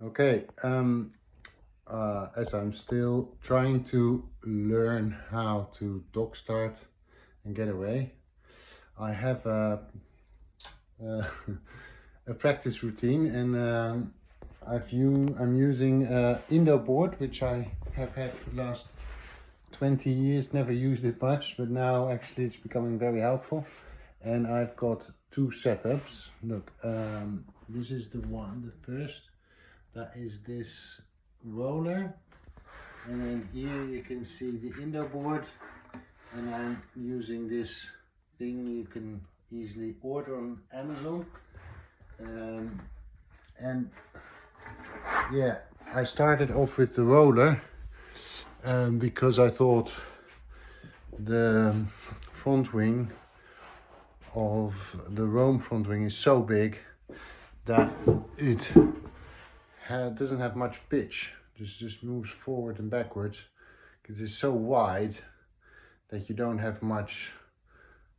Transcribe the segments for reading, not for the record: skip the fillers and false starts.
Okay, as I'm still trying to learn how to dock start and get away, I have a, a practice routine, and I'm using an Indo board, which I have had for the last 20 years, never used it much, but now actually it's becoming very helpful. And I've got two setups. Look, this is the first. That is this roller, and then here you can see the Indo board, and I'm using this thing you can easily order on Amazon. And yeah, I started off with the roller because I thought the front wing of the Rome front wing is so big that it doesn't have much pitch. It just moves forward and backwards because it's so wide that you don't have much,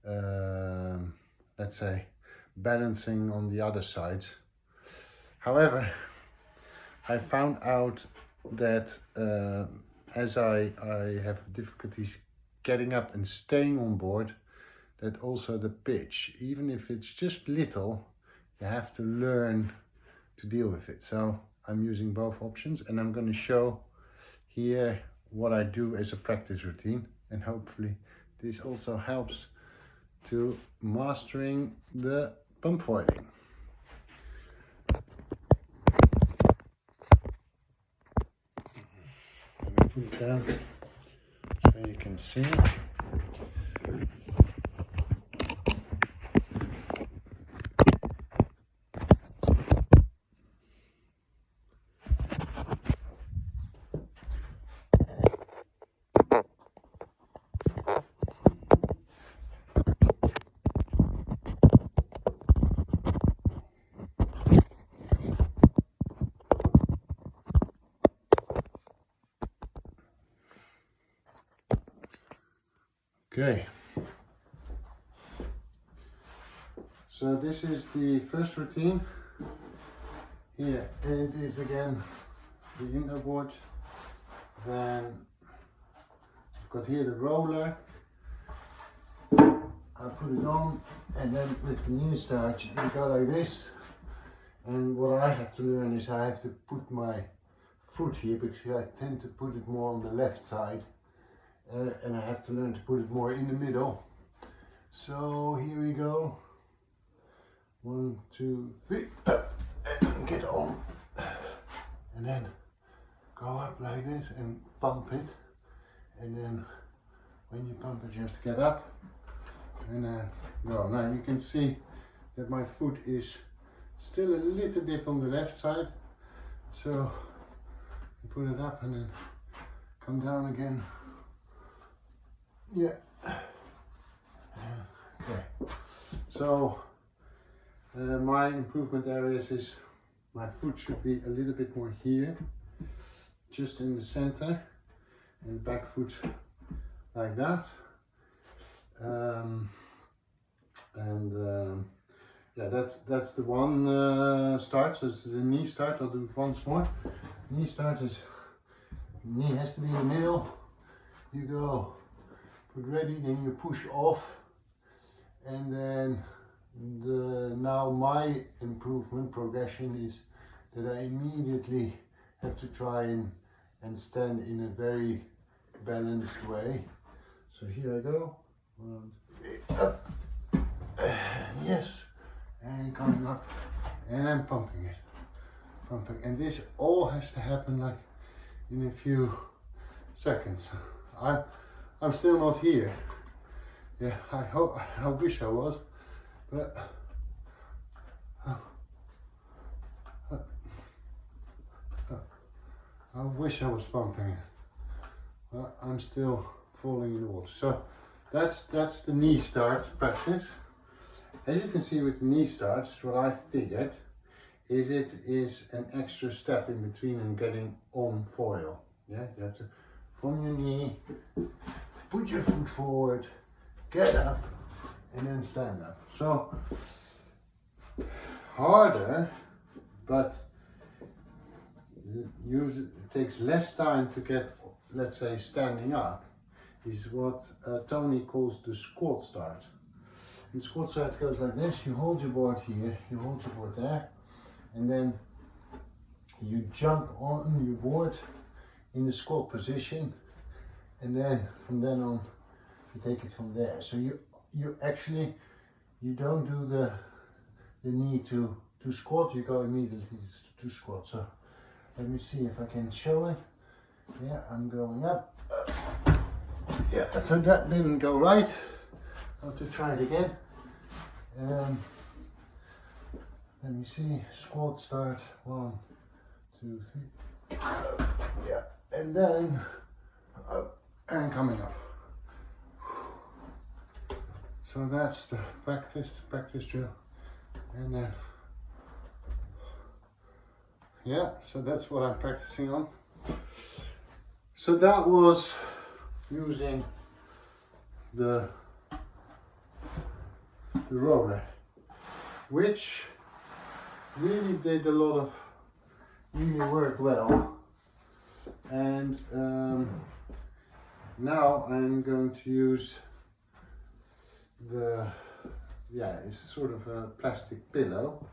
let's say, balancing on the other sides. However, I found out that as I have difficulties getting up and staying on board, that also the pitch, even if it's just little, you have to learn to deal with it. So I'm using both options, and I'm going to show here what I do as a practice routine, and hopefully this also helps to mastering the pump foiling. Let me put it down so you can see it. Okay, so this is the first routine. Here it is again, the Indo board. Then I've got here the roller. I put it on, and then with the knee start you go like this. And what I have to learn is I have to put my foot here, because I tend to put it more on the left side. And I have to learn to put it more in the middle. So here we go. 1, 2, 3, up, and get on. And then go up like this and pump it. And then when you pump it, you have to get up and then go. Now you can see that my foot is still a little bit on the left side. So you put it up and then come down again. Yeah. Okay. So my improvement areas is my foot should be a little bit more here, just in the center, and back foot like that. Yeah, that's the one start. So this is the knee start. I'll do it once more. Knee start is knee has to be in the middle. You go. Put ready, then you push off, and then now my improvement progression is that I immediately have to try and stand in a very balanced way. So here I go, 1, 2, 3, up, yes, and coming up and pumping it, and this all has to happen like in a few seconds. I'm still not here. Yeah, I wish I was, but I wish I was pumping it, but I'm still falling in the water. So that's the knee start practice. As you can see with the knee starts, what I figured is it is an extra step in between and getting on foil. Yeah, you have to, from your knee, put your foot forward, get up, and then stand up. So harder, but it takes less time to get, let's say, standing up, is what Tony calls the squat start. And squat start goes like this: you hold your board here, you hold your board there, and then you jump on your board in the squat position, and then from then on you take it from there. So you actually, you don't do the knee to squat, you go immediately to squat. So let me see if I can show it. Yeah, I'm going up. Yeah, so that didn't go right. I'll have to try it again. Let me see, squat start, 1, 2, 3, yeah, and then up and coming up. So that's the practice drill, and then yeah, so that's what I'm practicing on. So that was using the roller, which really did a lot of, really worked well. And now I'm going to use it's sort of a plastic pillow.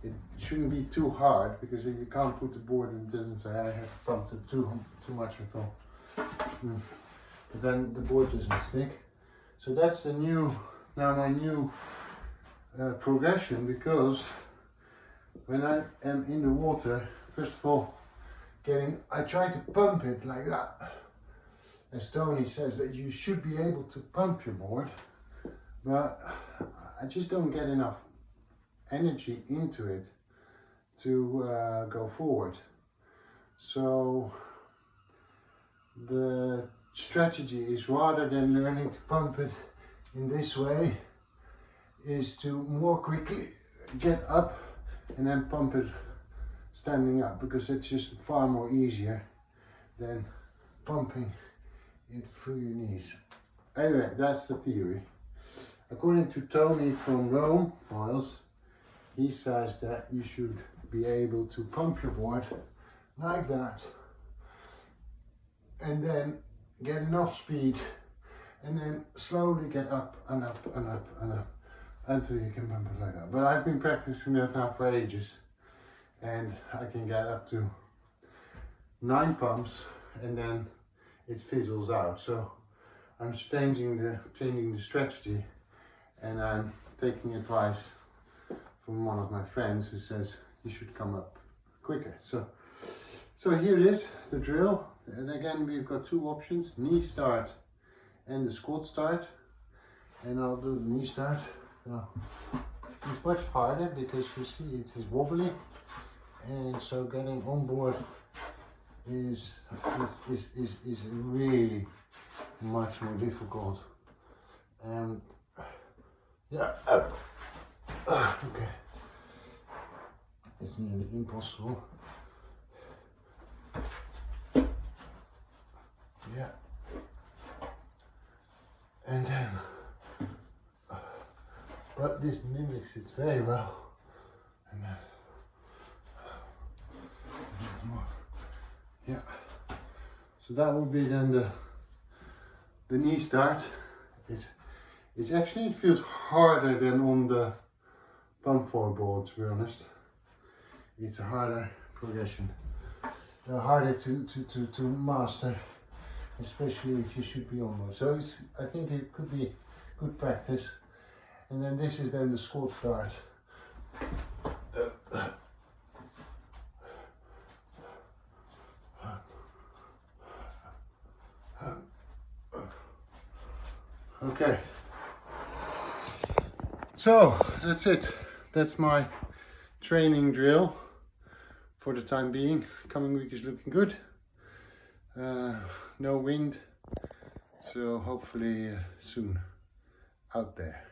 It shouldn't be too hard, because if you can't put the board and it doesn't say I have pumped it too much at all. But then the board doesn't stick. So that's the my new progression, because when I am in the water, first of all, I try to pump it like that. As Tony says, that you should be able to pump your board, but I just don't get enough energy into it to go forward. So the strategy is, rather than learning to pump it in this way, is to more quickly get up and then pump it standing up, because it's just far more easier than pumping it through your knees. Anyway, that's the theory. According to Tony from Rome Files, he says that you should be able to pump your board like that, and then get enough speed, and then slowly get up and up and up and up until you can pump it like that. But I've been practicing that now for ages, and I can get up to 9 pumps, and then it fizzles out. So I'm changing the strategy, and I'm taking advice from one of my friends who says you should come up quicker. So here is the drill. And again, we've got 2 options: knee start and the squat start. And I'll do the knee start. It's much harder because you see it is wobbly, and so getting on board is really much more difficult. And yeah, okay, it's nearly impossible. Yeah, and then but this mimics it very well. And then more. Yeah, so that would be then the knee start. It's actually, it feels harder than on the pump four board, to be honest. It's a harder progression, harder to master, especially if you should be on board. So I think it could be good practice. And then this is then the squat start. Okay, so that's it. That's my training drill for the time being. Coming week is looking good. No wind, so hopefully soon out there.